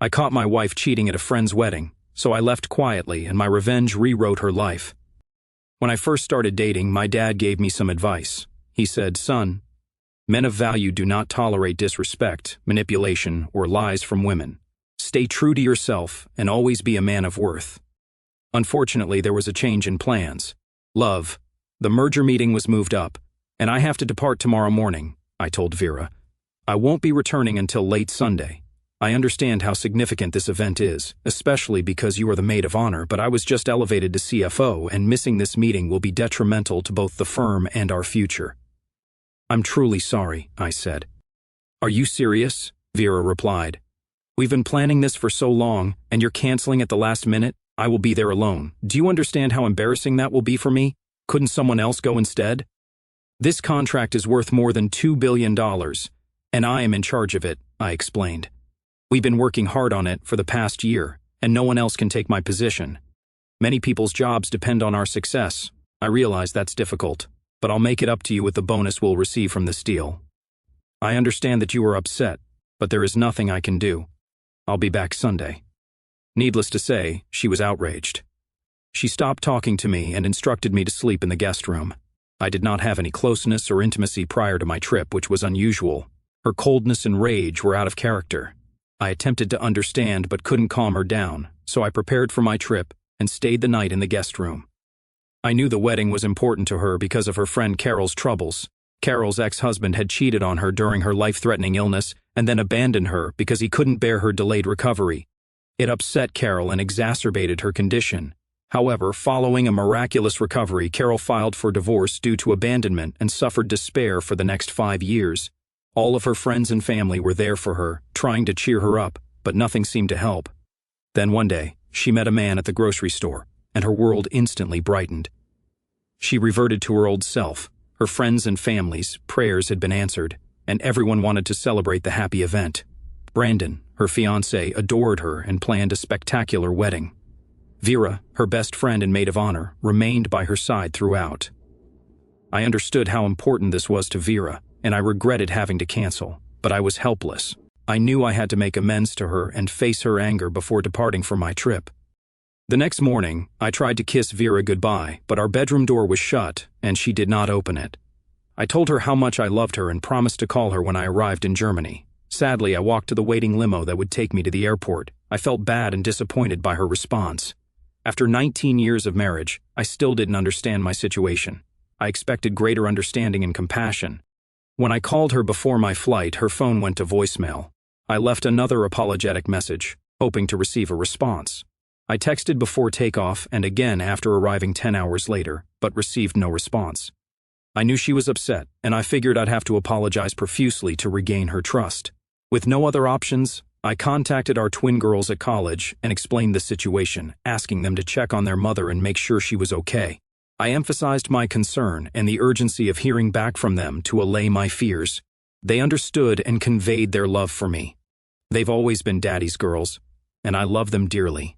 I caught my wife cheating at a friend's wedding, so I left quietly and my revenge rewrote her life. When I first started dating, my dad gave me some advice. He said, "Son, men of value do not tolerate disrespect, manipulation, or lies from women. Stay true to yourself and always be a man of worth." Unfortunately, there was a change in plans. "Love, the merger meeting was moved up, and I have to depart tomorrow morning," I told Vera. "I won't be returning until late Sunday. I understand how significant this event is, especially because you are the maid of honor, but I was just elevated to CFO, and missing this meeting will be detrimental to both the firm and our future." "I'm truly sorry," I said. "Are you serious?" Vera replied. "We've been planning this for so long, and you're canceling at the last minute? I will be there alone. Do you understand how embarrassing that will be for me? Couldn't someone else go instead?" "This contract is worth more than $2 billion, and I am in charge of it," I explained. "We've been working hard on it for the past year, and no one else can take my position. Many people's jobs depend on our success. I realize that's difficult, but I'll make it up to you with the bonus we'll receive from this deal. I understand that you are upset, but there is nothing I can do. I'll be back Sunday." Needless to say, she was outraged. She stopped talking to me and instructed me to sleep in the guest room. I did not have any closeness or intimacy prior to my trip, which was unusual. Her coldness and rage were out of character. I attempted to understand but couldn't calm her down, so I prepared for my trip and stayed the night in the guest room. I knew the wedding was important to her because of her friend Carol's troubles. Carol's ex-husband had cheated on her during her life-threatening illness and then abandoned her because he couldn't bear her delayed recovery. It upset Carol and exacerbated her condition. However, following a miraculous recovery, Carol filed for divorce due to abandonment and suffered despair for the next 5 years. All of her friends and family were there for her, trying to cheer her up, but nothing seemed to help. Then one day, she met a man at the grocery store, and her world instantly brightened. She reverted to her old self. Her friends and family's prayers had been answered, and everyone wanted to celebrate the happy event. Brandon, her fiancé, adored her and planned a spectacular wedding. Vera, her best friend and maid of honor, remained by her side throughout. I understood how important this was to Vera, and I regretted having to cancel, but I was helpless. I knew I had to make amends to her and face her anger before departing for my trip. The next morning, I tried to kiss Vera goodbye, but our bedroom door was shut, and she did not open it. I told her how much I loved her and promised to call her when I arrived in Germany. Sadly, I walked to the waiting limo that would take me to the airport. I felt bad and disappointed by her response. After 19 years of marriage, I still didn't understand my situation. I expected greater understanding and compassion. When I called her before my flight, her phone went to voicemail. I left another apologetic message, hoping to receive a response. I texted before takeoff and again after arriving 10 hours later, but received no response. I knew she was upset, and I figured I'd have to apologize profusely to regain her trust. With no other options, I contacted our twin girls at college and explained the situation, asking them to check on their mother and make sure she was okay. I emphasized my concern and the urgency of hearing back from them to allay my fears. They understood and conveyed their love for me. They've always been daddy's girls, and I love them dearly.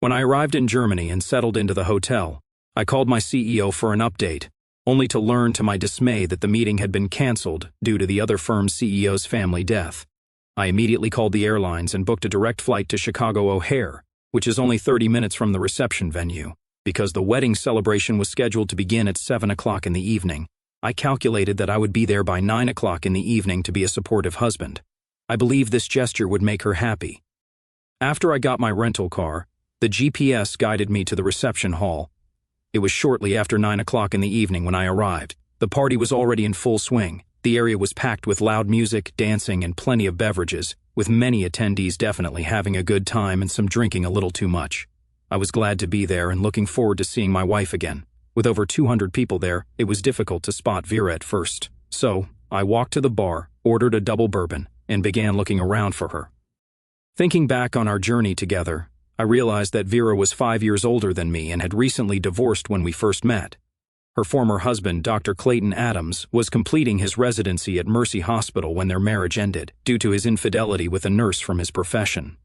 When I arrived in Germany and settled into the hotel, I called my CEO for an update, only to learn to my dismay that the meeting had been canceled due to the other firm's CEO's family death. I immediately called the airlines and booked a direct flight to Chicago O'Hare, which is only 30 minutes from the reception venue. Because the wedding celebration was scheduled to begin at 7 o'clock in the evening, I calculated that I would be there by 9 o'clock in the evening to be a supportive husband. I believed this gesture would make her happy. After I got my rental car, the GPS guided me to the reception hall. It was shortly after 9 o'clock in the evening when I arrived. The party was already in full swing. The area was packed with loud music, dancing, and plenty of beverages, with many attendees definitely having a good time and some drinking a little too much. I was glad to be there and looking forward to seeing my wife again. With over 200 people there, it was difficult to spot Vera at first. So, I walked to the bar, ordered a double bourbon, and began looking around for her. Thinking back on our journey together, I realized that Vera was 5 years older than me and had recently divorced when we first met. Her former husband, Dr. Clayton Adams, was completing his residency at Mercy Hospital when their marriage ended, due to his infidelity with a nurse from his profession.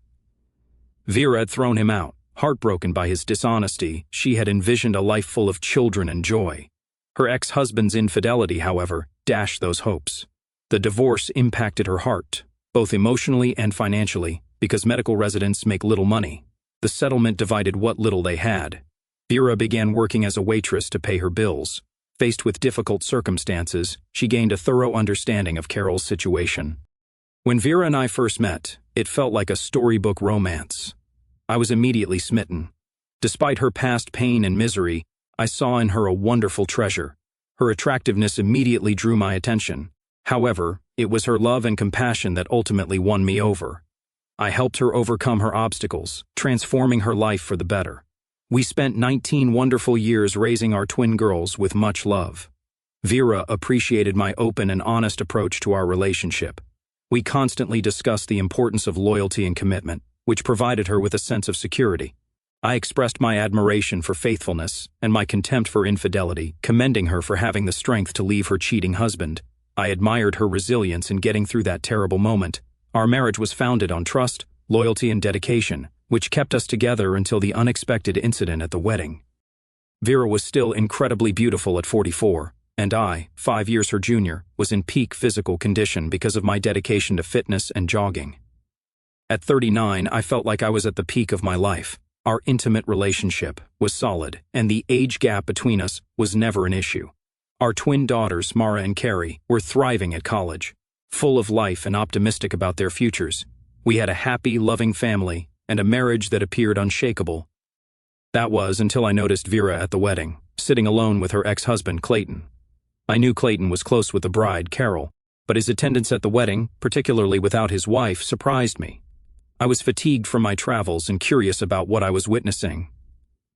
Vera had thrown him out. Heartbroken by his dishonesty, she had envisioned a life full of children and joy. Her ex-husband's infidelity, however, dashed those hopes. The divorce impacted her heart, both emotionally and financially, because medical residents make little money. The settlement divided what little they had. Vera began working as a waitress to pay her bills. Faced with difficult circumstances, she gained a thorough understanding of Carol's situation. When Vera and I first met, it felt like a storybook romance. I was immediately smitten. Despite her past pain and misery, I saw in her a wonderful treasure. Her attractiveness immediately drew my attention. However, it was her love and compassion that ultimately won me over. I helped her overcome her obstacles, transforming her life for the better. We spent 19 wonderful years raising our twin girls with much love. Vera appreciated my open and honest approach to our relationship. We constantly discussed the importance of loyalty and commitment, which provided her with a sense of security. I expressed my admiration for faithfulness and my contempt for infidelity, commending her for having the strength to leave her cheating husband. I admired her resilience in getting through that terrible moment. Our marriage was founded on trust, loyalty, and dedication, which kept us together until the unexpected incident at the wedding. Vera was still incredibly beautiful at 44, and I, 5 years her junior, was in peak physical condition because of my dedication to fitness and jogging. At 39, I felt like I was at the peak of my life. Our intimate relationship was solid, and the age gap between us was never an issue. Our twin daughters, Mara and Carrie, were thriving at college, full of life and optimistic about their futures. We had a happy, loving family and a marriage that appeared unshakable. That was until I noticed Vera at the wedding, sitting alone with her ex-husband, Clayton. I knew Clayton was close with the bride, Carol, but his attendance at the wedding, particularly without his wife, surprised me. I was fatigued from my travels and curious about what I was witnessing.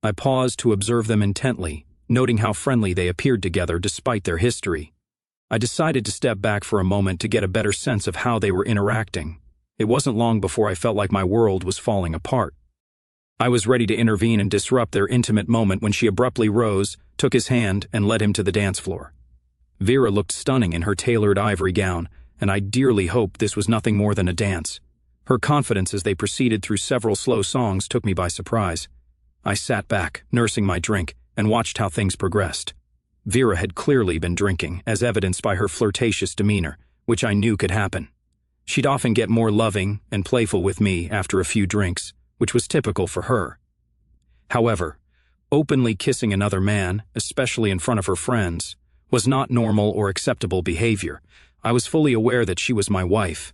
I paused to observe them intently, noting how friendly they appeared together despite their history. I decided to step back for a moment to get a better sense of how they were interacting. It wasn't long before I felt like my world was falling apart. I was ready to intervene and disrupt their intimate moment when she abruptly rose, took his hand, and led him to the dance floor. Vera looked stunning in her tailored ivory gown, and I dearly hoped this was nothing more than a dance. Her confidence as they proceeded through several slow songs took me by surprise. I sat back, nursing my drink, and watched how things progressed. Vera had clearly been drinking, as evidenced by her flirtatious demeanor, which I knew could happen. She'd often get more loving and playful with me after a few drinks, which was typical for her. However, openly kissing another man, especially in front of her friends, was not normal or acceptable behavior. I was fully aware that she was my wife.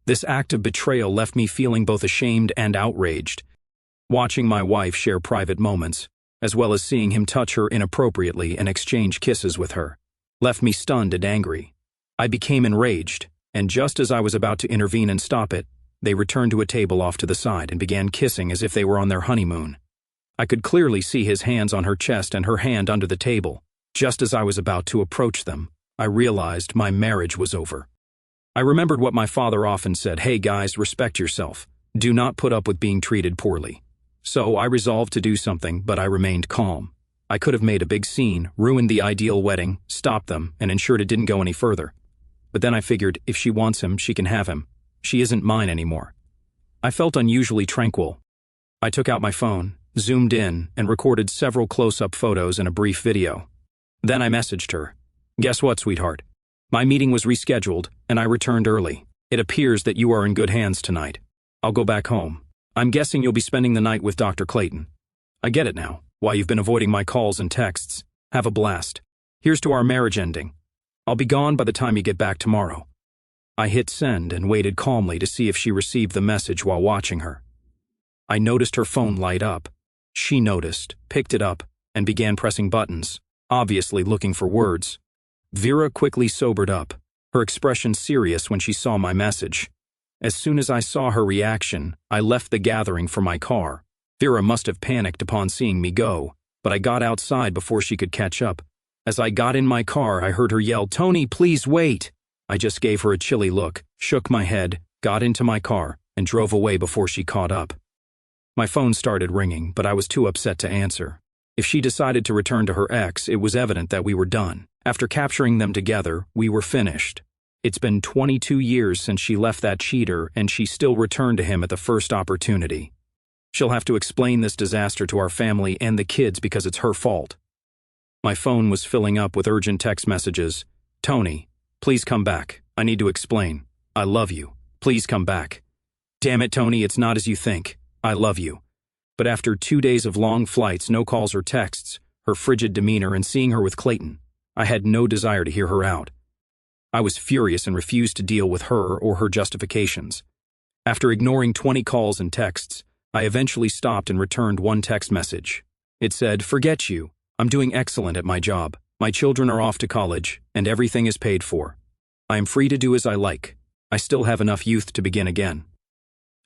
This act of betrayal left me feeling both ashamed and outraged. Watching my wife share private moments, as well as seeing him touch her inappropriately and exchange kisses with her, left me stunned and angry. I became enraged, and just as I was about to intervene and stop it, they returned to a table off to the side and began kissing as if they were on their honeymoon. I could clearly see his hands on her chest and her hand under the table. Just as I was about to approach them, I realized my marriage was over. I remembered what my father often said, "Hey guys, respect yourself. Do not put up with being treated poorly." So I resolved to do something, but I remained calm. I could have made a big scene, ruined the ideal wedding, stopped them, and ensured it didn't go any further. But then I figured, if she wants him, she can have him. She isn't mine anymore. I felt unusually tranquil. I took out my phone, zoomed in, and recorded several close-up photos and a brief video. Then I messaged her. "Guess what, sweetheart? My meeting was rescheduled, and I returned early. It appears that you are in good hands tonight. I'll go back home. I'm guessing you'll be spending the night with Dr. Clayton. I get it now, why you've been avoiding my calls and texts. Have a blast. Here's to our marriage ending. I'll be gone by the time you get back tomorrow." I hit send and waited calmly to see if she received the message while watching her. I noticed her phone light up. She noticed, picked it up, and began pressing buttons, obviously looking for words. Vera quickly sobered up, her expression serious when she saw my message. As soon as I saw her reaction, I left the gathering for my car. Vera must have panicked upon seeing me go, but I got outside before she could catch up. As I got in my car, I heard her yell, "Tony, please wait!" I just gave her a chilly look, shook my head, got into my car, and drove away before she caught up. My phone started ringing, but I was too upset to answer. If she decided to return to her ex, it was evident that we were done. After capturing them together, we were finished. It's been 22 years since she left that cheater, and she still returned to him at the first opportunity. She'll have to explain this disaster to our family and the kids because it's her fault. My phone was filling up with urgent text messages. "Tony, please come back. I need to explain. I love you. Please come back. Damn it, Tony, it's not as you think. I love you. But after 2 days of long flights, no calls or texts, her frigid demeanor, and seeing her with Clayton, I had no desire to hear her out. I was furious and refused to deal with her or her justifications. After ignoring 20 calls and texts, I eventually stopped and returned one text message. It said, "Forget you. I'm doing excellent at my job. My children are off to college, and everything is paid for. I am free to do as I like. I still have enough youth to begin again."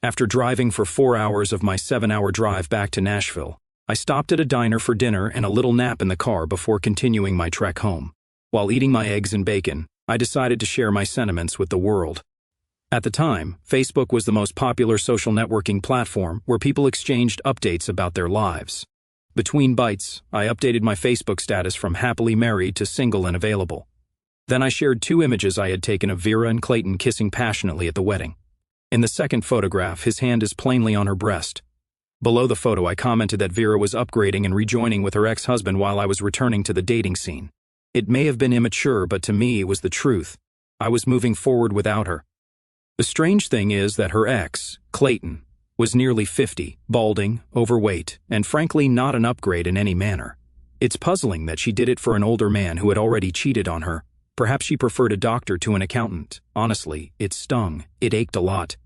After driving for 4 hours of my 7-hour drive back to Nashville, I stopped at a diner for dinner and a little nap in the car before continuing my trek home. While eating my eggs and bacon, I decided to share my sentiments with the world. At the time, Facebook was the most popular social networking platform where people exchanged updates about their lives. Between bites, I updated my Facebook status from happily married to single and available. Then I shared 2 images I had taken of Vera and Clayton kissing passionately at the wedding. In the second photograph, his hand is plainly on her breast. Below the photo, I commented that Vera was upgrading and rejoining with her ex-husband while I was returning to the dating scene. It may have been immature, but to me it was the truth. I was moving forward without her. The strange thing is that her ex, Clayton, was nearly 50, balding, overweight, and frankly not an upgrade in any manner. It's puzzling that she did it for an older man who had already cheated on her. Perhaps she preferred a doctor to an accountant. Honestly, it stung. It ached a lot.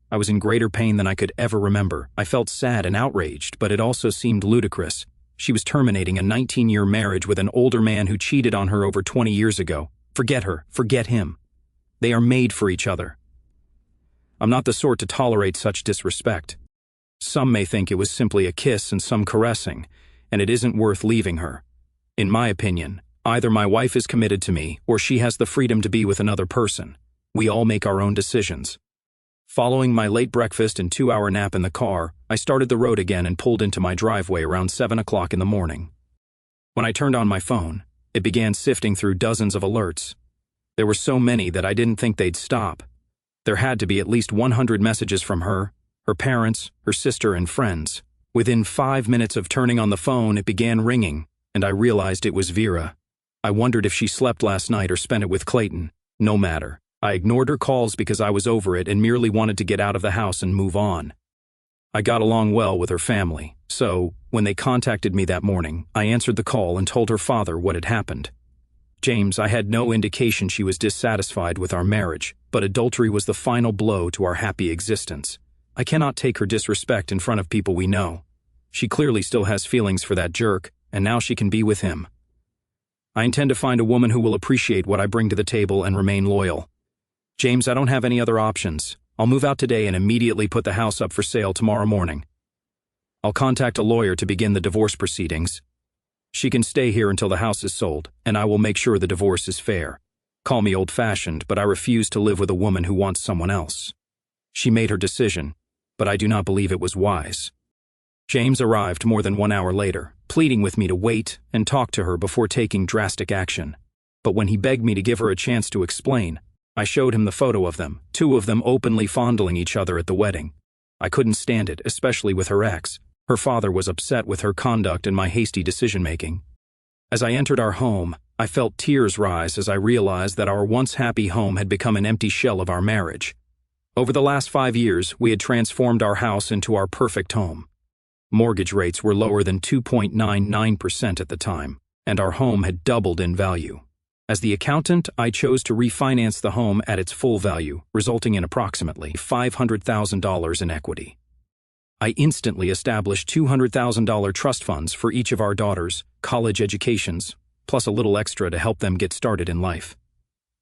I was in greater pain than I could ever remember. I felt sad and outraged, but it also seemed ludicrous. She was terminating a 19-year marriage with an older man who cheated on her over 20 years ago. Forget her. Forget him. They are made for each other. I'm not the sort to tolerate such disrespect. Some may think it was simply a kiss and some caressing, and it isn't worth leaving her. In my opinion, either my wife is committed to me or she has the freedom to be with another person. We all make our own decisions. Following my late breakfast and 2-hour nap in the car, I started the road again and pulled into my driveway around 7 o'clock in the morning. When I turned on my phone, it began sifting through dozens of alerts. There were so many that I didn't think they'd stop. There had to be at least 100 messages from her, her parents, her sister, and friends. Within 5 minutes of turning on the phone, it began ringing, and I realized it was Vera. I wondered if she slept last night or spent it with Clayton. No matter. I ignored her calls because I was over it and merely wanted to get out of the house and move on. I got along well with her family, so, when they contacted me that morning, I answered the call and told her father what had happened. James, I had no indication she was dissatisfied with our marriage, but adultery was the final blow to our happy existence. I cannot take her disrespect in front of people we know. She clearly still has feelings for that jerk, and now she can be with him. I intend to find a woman who will appreciate what I bring to the table and remain loyal. James, I don't have any other options. I'll move out today and immediately put the house up for sale tomorrow morning. I'll contact a lawyer to begin the divorce proceedings. She can stay here until the house is sold, and I will make sure the divorce is fair. Call me old-fashioned, but I refuse to live with a woman who wants someone else. She made her decision, but I do not believe it was wise. James arrived more than 1 hour later, pleading with me to wait and talk to her before taking drastic action. But when he begged me to give her a chance to explain, I showed him the photo of them, 2 of them openly fondling each other at the wedding. I couldn't stand it, especially with her ex. Her father was upset with her conduct and my hasty decision-making. As I entered our home, I felt tears rise as I realized that our once happy home had become an empty shell of our marriage. Over the last 5 years, we had transformed our house into our perfect home. Mortgage rates were lower than 2.99% at the time, and our home had doubled in value. As the accountant, I chose to refinance the home at its full value, resulting in approximately $500,000 in equity. I instantly established $200,000 trust funds for each of our daughters' college educations, plus a little extra to help them get started in life.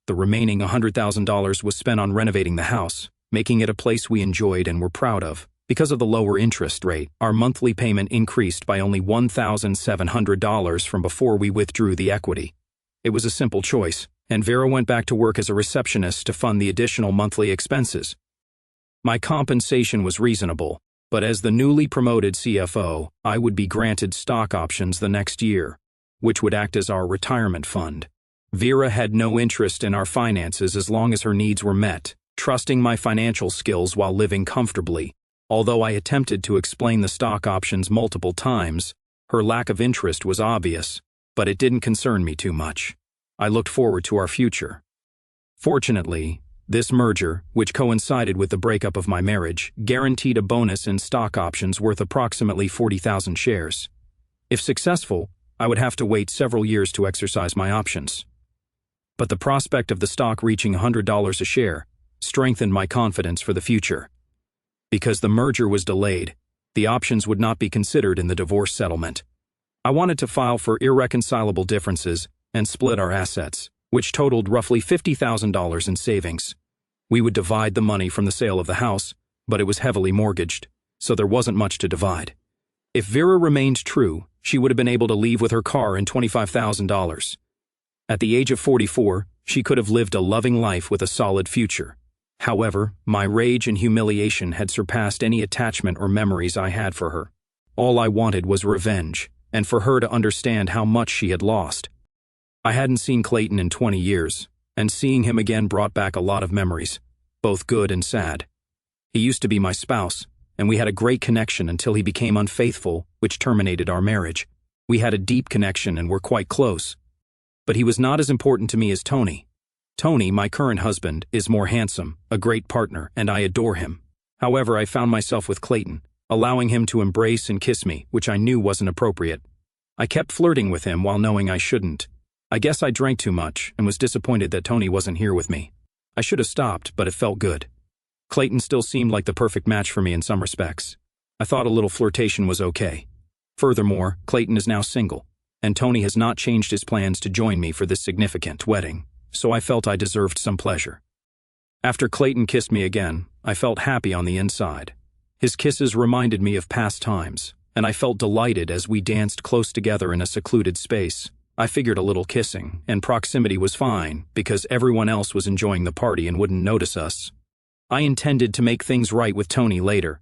The remaining $100,000 was spent on renovating the house, making it a place we enjoyed and were proud of. Because of the lower interest rate, our monthly payment increased by only $1,700 from before we withdrew the equity. It was a simple choice, and Vera went back to work as a receptionist to fund the additional monthly expenses. My compensation was reasonable, but as the newly promoted CFO, I would be granted stock options the next year, which would act as our retirement fund. Vera had no interest in our finances as long as her needs were met, trusting my financial skills while living comfortably. Although I attempted to explain the stock options multiple times, her lack of interest was obvious, but it didn't concern me too much. I looked forward to our future. Fortunately, This merger, which coincided with the breakup of my marriage, guaranteed a bonus in stock options worth approximately 40,000 shares. If successful, I would have to wait several years to exercise my options. But the prospect of the stock reaching $100 a share strengthened my confidence for the future. Because the merger was delayed, the options would not be considered in the divorce settlement. I wanted to file for irreconcilable differences and split our assets, which totaled roughly $50,000 in savings. We would divide the money from the sale of the house, but it was heavily mortgaged, so there wasn't much to divide. If Vera remained true, she would have been able to leave with her car and $25,000. At the age of 44, she could have lived a loving life with a solid future. However, my rage and humiliation had surpassed any attachment or memories I had for her. All I wanted was revenge, and for her to understand how much she had lost. I hadn't seen Clayton in 20 years, and seeing him again brought back a lot of memories, both good and sad. He used to be my spouse, and we had a great connection until he became unfaithful, which terminated our marriage. We had a deep connection and were quite close. But he was not as important to me as Tony. Tony, my current husband, is more handsome, a great partner, and I adore him. However, I found myself with Clayton, allowing him to embrace and kiss me, which I knew wasn't appropriate. I kept flirting with him while knowing I shouldn't. I guess I drank too much and was disappointed that Tony wasn't here with me. I should have stopped, but it felt good. Clayton still seemed like the perfect match for me in some respects. I thought a little flirtation was okay. Furthermore, Clayton is now single, and Tony has not changed his plans to join me for this significant wedding, so I felt I deserved some pleasure. After Clayton kissed me again, I felt happy on the inside. His kisses reminded me of past times, and I felt delighted as we danced close together in a secluded space. I figured a little kissing, and proximity was fine because everyone else was enjoying the party and wouldn't notice us. I intended to make things right with Tony later.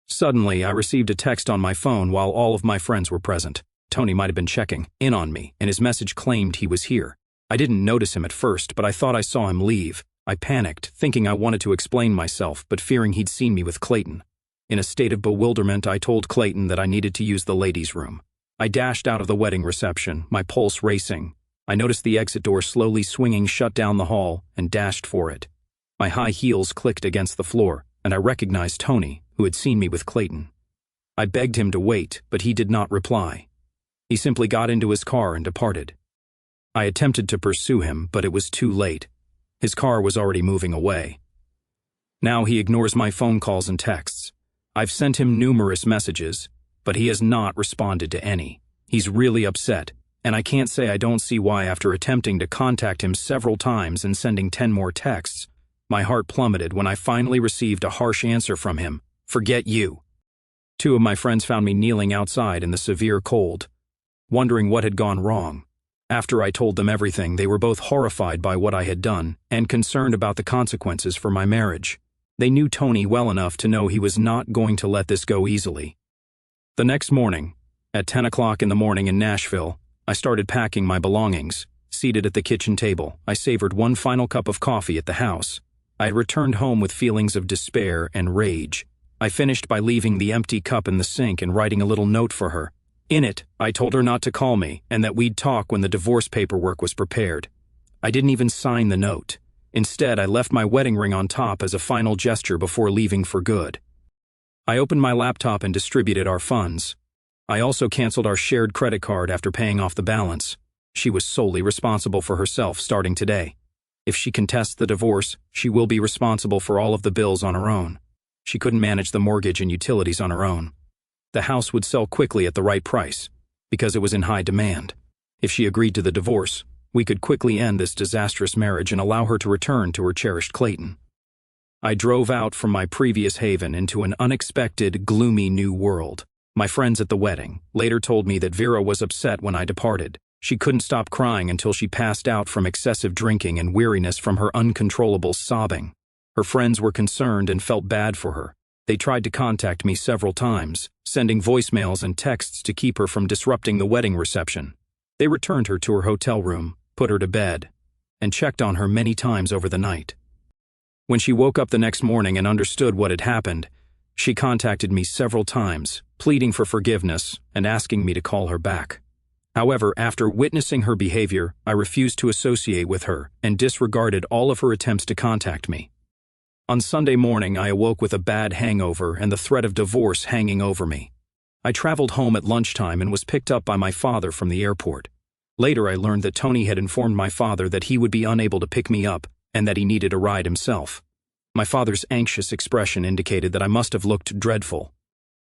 Suddenly, I received a text on my phone while all of my friends were present. Tony might have been checking in on me, and his message claimed he was here. I didn't notice him at first, but I thought I saw him leave. I panicked, thinking I wanted to explain myself, but fearing he'd seen me with Clayton. In a state of bewilderment, I told Clayton that I needed to use the ladies' room. I dashed out of the wedding reception, my pulse racing. I noticed the exit door slowly swinging shut down the hall and dashed for it. My high heels clicked against the floor, and I recognized Tony, who had seen me with Clayton. I begged him to wait, but he did not reply. He simply got into his car and departed. I attempted to pursue him, but it was too late. His car was already moving away. Now he ignores my phone calls and texts. I've sent him numerous messages, but he has not responded to any. He's really upset, and I can't say I don't see why after attempting to contact him several times and sending 10 more texts, my heart plummeted when I finally received a harsh answer from him. Forget you. 2 of my friends found me kneeling outside in the severe cold, wondering what had gone wrong. After I told them everything, they were both horrified by what I had done and concerned about the consequences for my marriage. They knew Tony well enough to know he was not going to let this go easily. The next morning, at 10 o'clock in the morning in Nashville, I started packing my belongings. Seated at the kitchen table, I savored one final cup of coffee at the house. I had returned home with feelings of despair and rage. I finished by leaving the empty cup in the sink and writing a little note for her. In it, I told her not to call me and that we'd talk when the divorce paperwork was prepared. I didn't even sign the note. Instead, I left my wedding ring on top as a final gesture before leaving for good. I opened my laptop and distributed our funds. I also canceled our shared credit card after paying off the balance. She was solely responsible for herself starting today. If she contests the divorce, she will be responsible for all of the bills on her own. She couldn't manage the mortgage and utilities on her own. The house would sell quickly at the right price, because it was in high demand. If she agreed to the divorce, we could quickly end this disastrous marriage and allow her to return to her cherished Clayton. I drove out from my previous haven into an unexpected, gloomy new world. My friends at the wedding later told me that Vera was upset when I departed. She couldn't stop crying until she passed out from excessive drinking and weariness from her uncontrollable sobbing. Her friends were concerned and felt bad for her. They tried to contact me several times, sending voicemails and texts to keep her from disrupting the wedding reception. They returned her to her hotel room, put her to bed, and checked on her many times over the night. When she woke up the next morning and understood what had happened, she contacted me several times, pleading for forgiveness and asking me to call her back. However, after witnessing her behavior, I refused to associate with her and disregarded all of her attempts to contact me. On Sunday morning, I awoke with a bad hangover and the threat of divorce hanging over me. I traveled home at lunchtime and was picked up by my father from the airport. Later, I learned that Tony had informed my father that he would be unable to pick me up and that he needed a ride himself. My father's anxious expression indicated that I must have looked dreadful.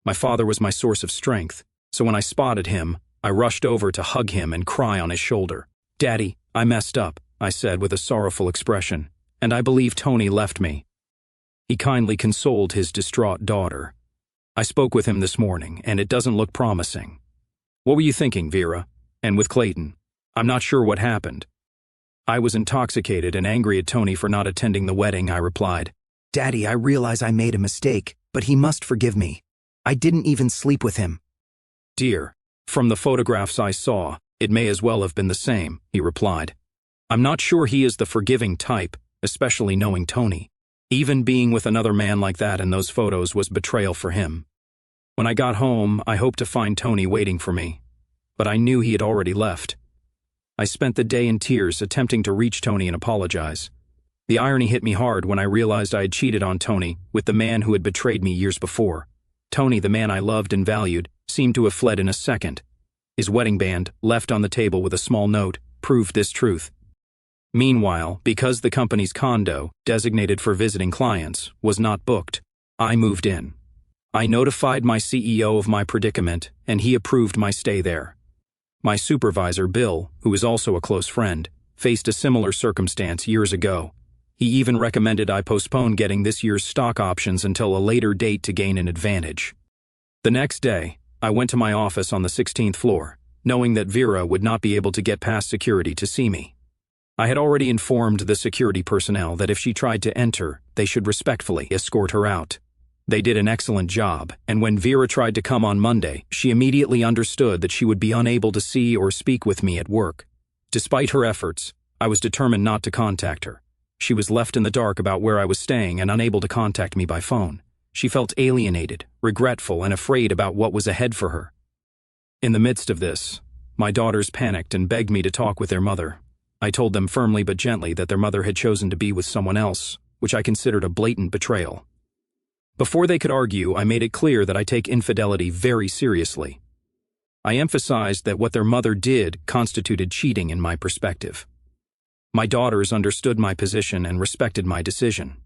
My father was my source of strength, so when I spotted him, I rushed over to hug him and cry on his shoulder. "Daddy, I messed up," I said with a sorrowful expression, "and I believe Tony left me." He kindly consoled his distraught daughter. "I spoke with him this morning, and it doesn't look promising." "What were you thinking, Vera? And with Clayton?" "I'm not sure what happened." I was intoxicated and angry at Tony for not attending the wedding, I replied. "Daddy, I realize I made a mistake, but he must forgive me. I didn't even sleep with him." "Dear, from the photographs I saw, it may as well have been the same," he replied. "I'm not sure he is the forgiving type, especially knowing Tony. Even being with another man like that in those photos was betrayal for him." When I got home, I hoped to find Tony waiting for me, but I knew he had already left. I spent the day in tears attempting to reach Tony and apologize. The irony hit me hard when I realized I had cheated on Tony with the man who had betrayed me years before. Tony, the man I loved and valued, seemed to have fled in a second. His wedding band, left on the table with a small note, proved this truth. Meanwhile, because the company's condo, designated for visiting clients, was not booked, I moved in. I notified my CEO of my predicament, and he approved my stay there. My supervisor, Bill, who is also a close friend, faced a similar circumstance years ago. He even recommended I postpone getting this year's stock options until a later date to gain an advantage. The next day, I went to my office on the 16th floor, knowing that Vera would not be able to get past security to see me. I had already informed the security personnel that if she tried to enter, they should respectfully escort her out. They did an excellent job, and when Vera tried to come on Monday, she immediately understood that she would be unable to see or speak with me at work. Despite her efforts, I was determined not to contact her. She was left in the dark about where I was staying and unable to contact me by phone. She felt alienated, regretful, and afraid about what was ahead for her. In the midst of this, my daughters panicked and begged me to talk with their mother. I told them firmly but gently that their mother had chosen to be with someone else, which I considered a blatant betrayal. Before they could argue, I made it clear that I take infidelity very seriously. I emphasized that what their mother did constituted cheating in my perspective. My daughters understood my position and respected my decision.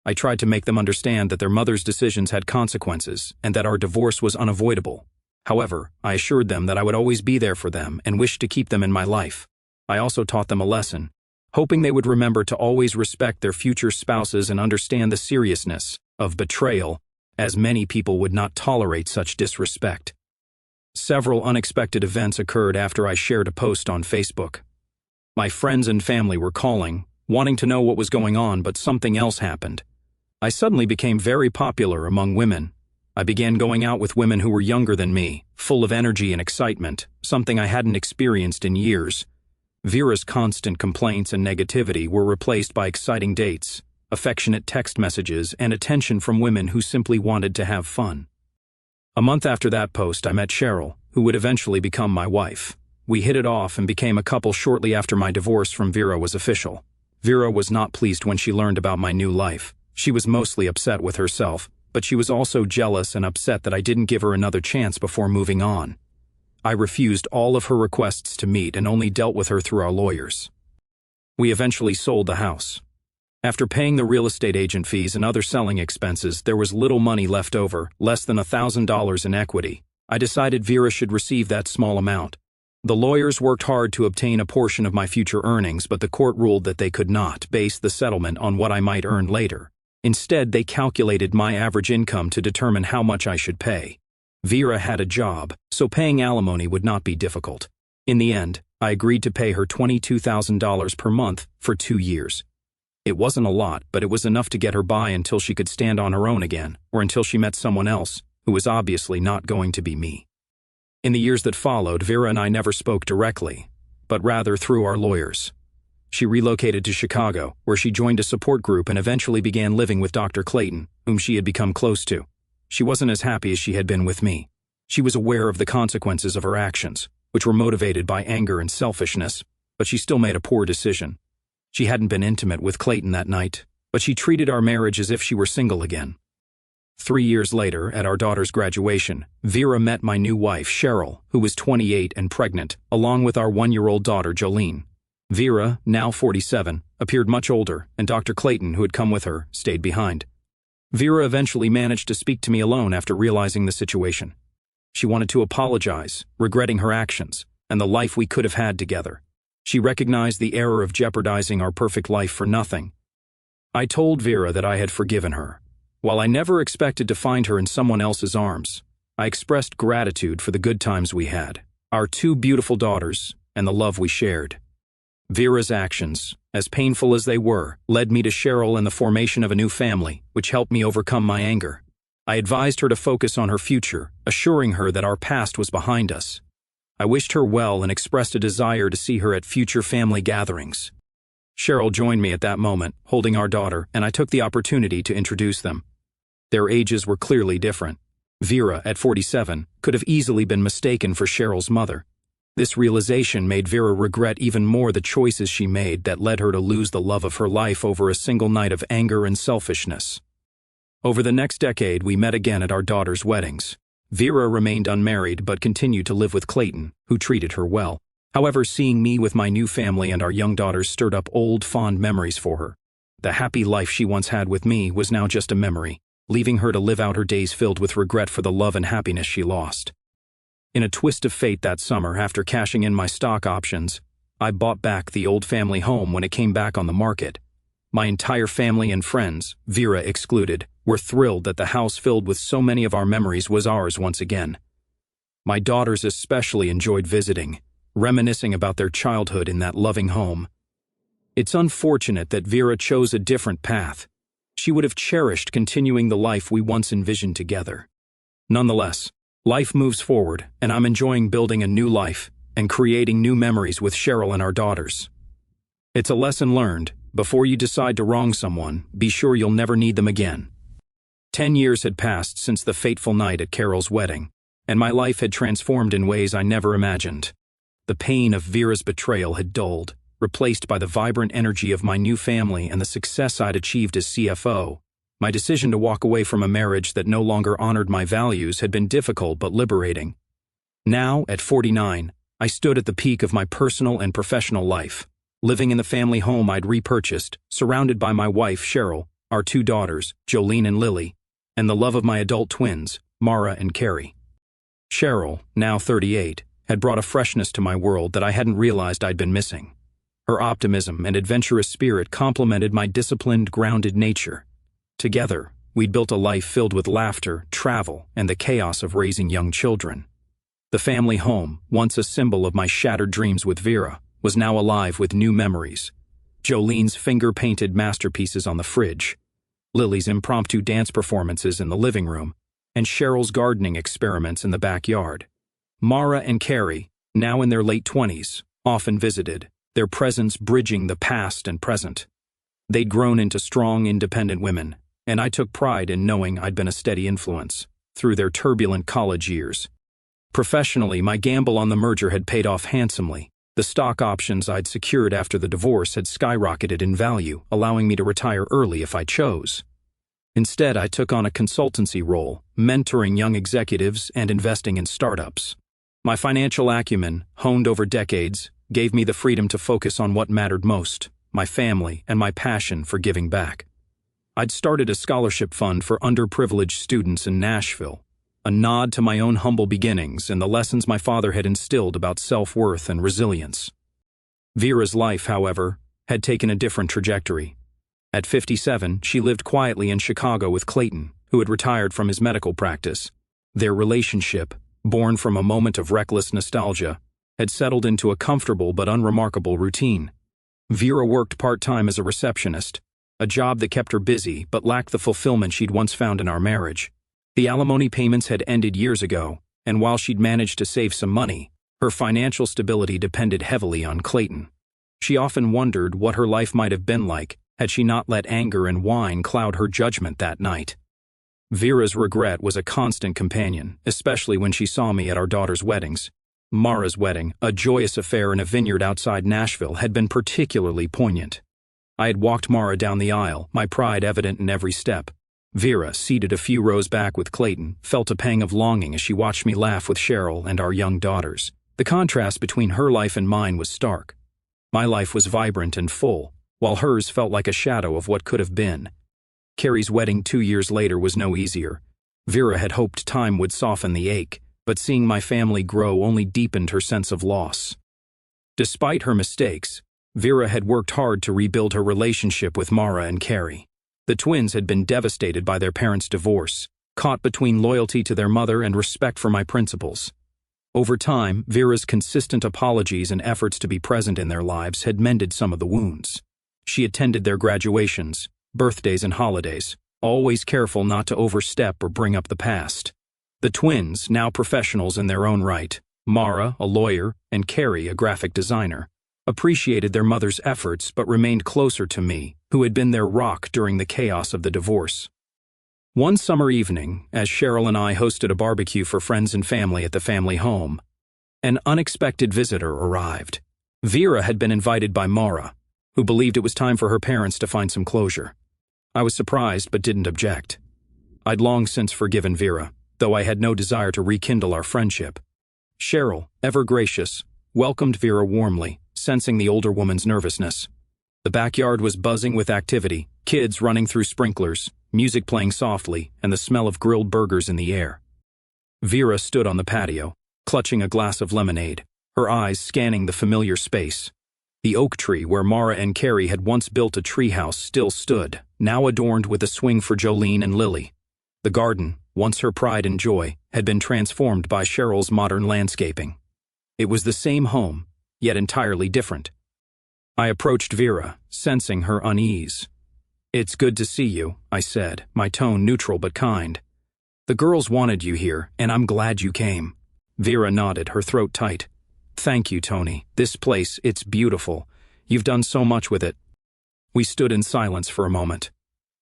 I tried to make them understand that their mother's decisions had consequences and that our divorce was unavoidable. However, I assured them that I would always be there for them and wished to keep them in my life. I also taught them a lesson, hoping they would remember to always respect their future spouses and understand the seriousness of betrayal, as many people would not tolerate such disrespect. Several unexpected events occurred after I shared a post on Facebook. My friends and family were calling, wanting to know what was going on, but something else happened. I suddenly became very popular among women. I began going out with women who were younger than me, full of energy and excitement, something I hadn't experienced in years. Vera's constant complaints and negativity were replaced by exciting dates, affectionate text messages, and attention from women who simply wanted to have fun. A month after that post, I met Cheryl, who would eventually become my wife. We hit it off and became a couple shortly after my divorce from Vera was official. Vera was not pleased when she learned about my new life. She was mostly upset with herself, but she was also jealous and upset that I didn't give her another chance before moving on. I refused all of her requests to meet and only dealt with her through our lawyers. We eventually sold the house. After paying the real estate agent fees and other selling expenses, there was little money left over, less than $1,000 in equity. I decided Vera should receive that small amount. The lawyers worked hard to obtain a portion of my future earnings, but the court ruled that they could not base the settlement on what I might earn later. Instead, they calculated my average income to determine how much I should pay. Vera had a job, so paying alimony would not be difficult. In the end, I agreed to pay her $22,000 per month for 2 years. It wasn't a lot, but it was enough to get her by until she could stand on her own again, or until she met someone else, who was obviously not going to be me. In the years that followed, Vera and I never spoke directly, but rather through our lawyers. She relocated to Chicago, where she joined a support group and eventually began living with Dr. Clayton, whom she had become close to. She wasn't as happy as she had been with me. She was aware of the consequences of her actions, which were motivated by anger and selfishness, but she still made a poor decision. She hadn't been intimate with Clayton that night, but she treated our marriage as if she were single again. 3 years later, at our daughter's graduation, Vera met my new wife, Cheryl, who was 28 and pregnant, along with our 1-year-old daughter, Jolene. Vera, now 47, appeared much older, and Dr. Clayton, who had come with her, stayed behind. Vera eventually managed to speak to me alone after realizing the situation. She wanted to apologize, regretting her actions, and the life we could have had together. She recognized the error of jeopardizing our perfect life for nothing. I told Vera that I had forgiven her. While I never expected to find her in someone else's arms, I expressed gratitude for the good times we had, our 2 beautiful daughters, and the love we shared. Vera's actions, as painful as they were, led me to Cheryl and the formation of a new family, which helped me overcome my anger. I advised her to focus on her future, assuring her that our past was behind us. I wished her well and expressed a desire to see her at future family gatherings. Cheryl joined me at that moment, holding our daughter, and I took the opportunity to introduce them. Their ages were clearly different. Vera, at 47, could have easily been mistaken for Cheryl's mother. This realization made Vera regret even more the choices she made that led her to lose the love of her life over a single night of anger and selfishness. Over the next decade, we met again at our daughter's weddings. Vera remained unmarried but continued to live with Clayton, who treated her well. However, seeing me with my new family and our young daughters stirred up old, fond memories for her. The happy life she once had with me was now just a memory, leaving her to live out her days filled with regret for the love and happiness she lost. In a twist of fate that summer, after cashing in my stock options, I bought back the old family home when it came back on the market. My entire family and friends, Vera excluded, were thrilled that the house filled with so many of our memories was ours once again. My daughters especially enjoyed visiting, reminiscing about their childhood in that loving home. It's unfortunate that Vera chose a different path. She would have cherished continuing the life we once envisioned together. Nonetheless, life moves forward, and I'm enjoying building a new life and creating new memories with Cheryl and our daughters. It's a lesson learned. Before you decide to wrong someone, be sure you'll never need them again. 10 years had passed since the fateful night at Carol's wedding, and my life had transformed in ways I never imagined. The pain of Vera's betrayal had dulled, replaced by the vibrant energy of my new family and the success I'd achieved as CFO. My decision to walk away from a marriage that no longer honored my values had been difficult but liberating. Now, at 49, I stood at the peak of my personal and professional life, living in the family home I'd repurchased, surrounded by my wife, Cheryl, our 2 daughters, Jolene and Lily, and the love of my adult twins, Mara and Carrie. Cheryl, now 38, had brought a freshness to my world that I hadn't realized I'd been missing. Her optimism and adventurous spirit complemented my disciplined, grounded nature. Together, we'd built a life filled with laughter, travel, and the chaos of raising young children. The family home, once a symbol of my shattered dreams with Vera, was now alive with new memories. Jolene's finger-painted masterpieces on the fridge, Lily's impromptu dance performances in the living room, and Cheryl's gardening experiments in the backyard. Mara and Carrie, now in their late 20s, often visited, their presence bridging the past and present. They'd grown into strong, independent women, and I took pride in knowing I'd been a steady influence through their turbulent college years. Professionally, my gamble on the merger had paid off handsomely. The stock options I'd secured after the divorce had skyrocketed in value, allowing me to retire early if I chose. Instead, I took on a consultancy role, mentoring young executives and investing in startups. My financial acumen, honed over decades, gave me the freedom to focus on what mattered most, my family and my passion for giving back. I'd started a scholarship fund for underprivileged students in Nashville, a nod to my own humble beginnings and the lessons my father had instilled about self-worth and resilience. Vera's life, however, had taken a different trajectory. At 57, she lived quietly in Chicago with Clayton, who had retired from his medical practice. Their relationship, born from a moment of reckless nostalgia, had settled into a comfortable but unremarkable routine. Vera worked part-time as a receptionist, a job that kept her busy but lacked the fulfillment she'd once found in our marriage. The alimony payments had ended years ago, and while she'd managed to save some money, her financial stability depended heavily on Clayton. She often wondered what her life might have been like had she not let anger and wine cloud her judgment that night. Vera's regret was a constant companion, especially when she saw me at our daughters' weddings. Mara's wedding, a joyous affair in a vineyard outside Nashville, had been particularly poignant. I had walked Mara down the aisle, my pride evident in every step. Vera, seated a few rows back with Clayton, felt a pang of longing as she watched me laugh with Cheryl and our young daughters. The contrast between her life and mine was stark. My life was vibrant and full, while hers felt like a shadow of what could have been. Carrie's wedding 2 years later was no easier. Vera had hoped time would soften the ache, but seeing my family grow only deepened her sense of loss. Despite her mistakes, Vera had worked hard to rebuild her relationship with Mara and Carrie. The twins had been devastated by their parents' divorce, caught between loyalty to their mother and respect for my principles. Over time, Vera's consistent apologies and efforts to be present in their lives had mended some of the wounds. She attended their graduations, birthdays and holidays, always careful not to overstep or bring up the past. The twins, now professionals in their own right, Mara, a lawyer, and Carrie, a graphic designer, appreciated their mother's efforts but remained closer to me, who had been their rock during the chaos of the divorce. One summer evening, as Cheryl and I hosted a barbecue for friends and family at the family home, an unexpected visitor arrived. Vera had been invited by Mara, who believed it was time for her parents to find some closure. I was surprised but didn't object. I'd long since forgiven Vera, though I had no desire to rekindle our friendship. Cheryl, ever gracious, welcomed Vera warmly, sensing the older woman's nervousness. The backyard was buzzing with activity, kids running through sprinklers, music playing softly, and the smell of grilled burgers in the air. Vera stood on the patio, clutching a glass of lemonade, her eyes scanning the familiar space. The oak tree where Mara and Carrie had once built a treehouse still stood, now adorned with a swing for Jolene and Lily. The garden, once her pride and joy, had been transformed by Cheryl's modern landscaping. It was the same home, yet entirely different. I approached Vera, sensing her unease. "It's good to see you," I said, my tone neutral but kind. "The girls wanted you here, and I'm glad you came." Vera nodded, her throat tight. "Thank you, Tony. This place, it's beautiful. You've done so much with it." We stood in silence for a moment,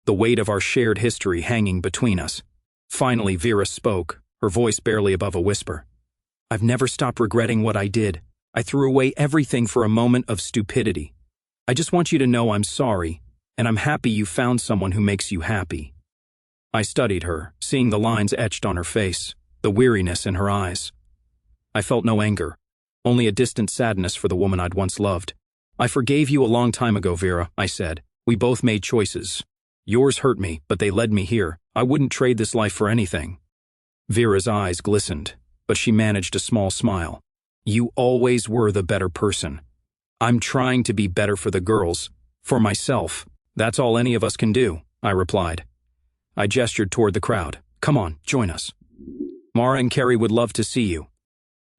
the weight of our shared history hanging between us. Finally, Vera spoke, her voice barely above a whisper. "I've never stopped regretting what I did. I threw away everything for a moment of stupidity. I just want you to know I'm sorry, and I'm happy you found someone who makes you happy." I studied her, seeing the lines etched on her face, the weariness in her eyes. I felt no anger, only a distant sadness for the woman I'd once loved. "I forgave you a long time ago, Vera," I said. "We both made choices. Yours hurt me, but they led me here. I wouldn't trade this life for anything." Vera's eyes glistened, but she managed a small smile. "You always were the better person. I'm trying to be better for the girls, for myself. That's all any of us can do," I replied. I gestured toward the crowd. "Come on, join us. Mara and Carrie would love to see you."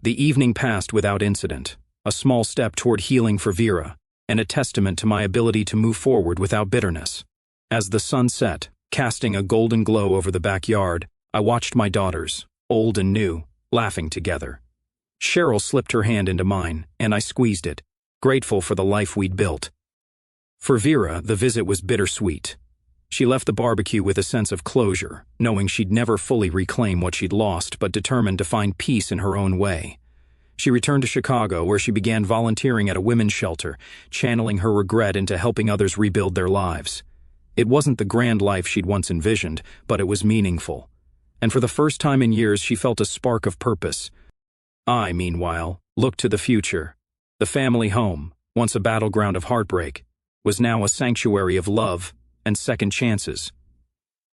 The evening passed without incident, a small step toward healing for Vera, and a testament to my ability to move forward without bitterness. As the sun set, casting a golden glow over the backyard, I watched my daughters, old and new, laughing together. Cheryl slipped her hand into mine, and I squeezed it, grateful for the life we'd built. For Vera, the visit was bittersweet. She left the barbecue with a sense of closure, knowing she'd never fully reclaim what she'd lost, but determined to find peace in her own way. She returned to Chicago, where she began volunteering at a women's shelter, channeling her regret into helping others rebuild their lives. It wasn't the grand life she'd once envisioned, but it was meaningful. And for the first time in years, she felt a spark of purpose. I, meanwhile, looked to the future. The family home, once a battleground of heartbreak, was now a sanctuary of love and second chances.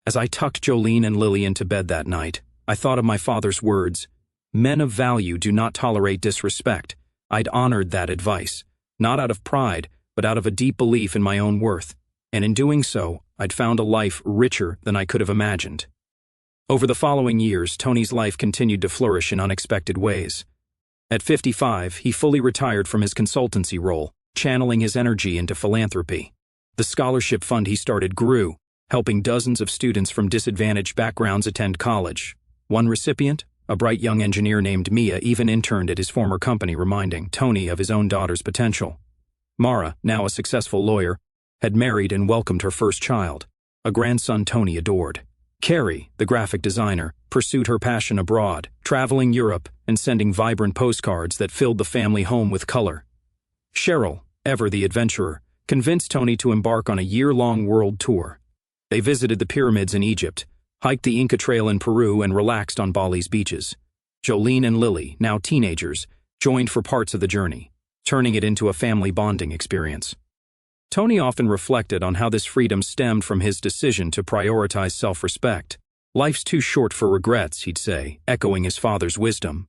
As I tucked Jolene and Lily into bed that night, I thought of my father's words, "Men of value do not tolerate disrespect." I'd honored that advice, not out of pride, but out of a deep belief in my own worth. And in doing so, I'd found a life richer than I could have imagined. Over the following years, Tony's life continued to flourish in unexpected ways. At 55, he fully retired from his consultancy role, channeling his energy into philanthropy. The scholarship fund he started grew, helping dozens of students from disadvantaged backgrounds attend college. One recipient, a bright young engineer named Mia, even interned at his former company, reminding Tony of his own daughter's potential. Mara, now a successful lawyer, had married and welcomed her first child, a grandson Tony adored. Carrie, the graphic designer, pursued her passion abroad, traveling Europe and sending vibrant postcards that filled the family home with color. Cheryl, ever the adventurer, convinced Tony to embark on a year-long world tour. They visited the pyramids in Egypt, hiked the Inca Trail in Peru, and relaxed on Bali's beaches. Jolene and Lily, now teenagers, joined for parts of the journey, turning it into a family bonding experience. Tony often reflected on how this freedom stemmed from his decision to prioritize self-respect. "Life's too short for regrets," he'd say, echoing his father's wisdom.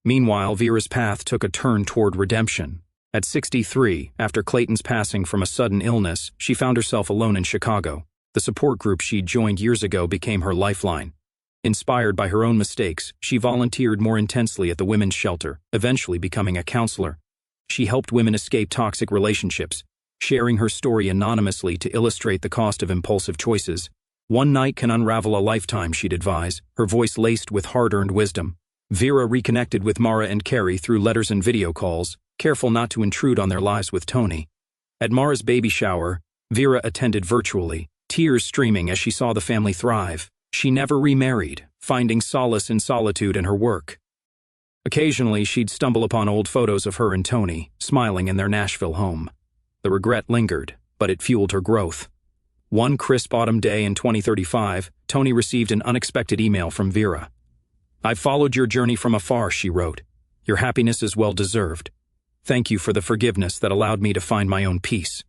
Meanwhile, Vera's path took a turn toward redemption. At 63, after Clayton's passing from a sudden illness, she found herself alone in Chicago. The support group she'd joined years ago became her lifeline. Inspired by her own mistakes, she volunteered more intensely at the women's shelter, eventually becoming a counselor. She helped women escape toxic relationships, sharing her story anonymously to illustrate the cost of impulsive choices. "One night can unravel a lifetime," she'd advise, her voice laced with hard-earned wisdom. Vera reconnected with Mara and Carrie through letters and video calls, careful not to intrude on their lives with Tony. At Mara's baby shower, Vera attended virtually, tears streaming as she saw the family thrive. She never remarried, finding solace in solitude in her work. Occasionally, she'd stumble upon old photos of her and Tony, smiling in their Nashville home. The regret lingered, but it fueled her growth. One crisp autumn day in 2035, Tony received an unexpected email from Vera. "I've followed your journey from afar," she wrote. "Your happiness is well-deserved. Thank you for the forgiveness that allowed me to find my own peace."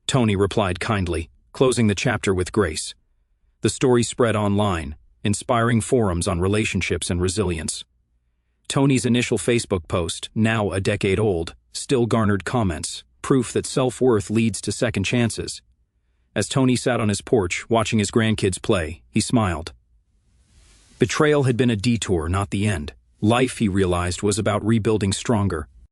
Tony replied kindly, closing the chapter with grace. The story spread online, inspiring forums on relationships and resilience. Tony's initial Facebook post, now a decade old, still garnered comments, proof that self-worth leads to second chances. As Tony sat on his porch, watching his grandkids play, he smiled. Betrayal had been a detour, not the end. Life, he realized, was about rebuilding stronger,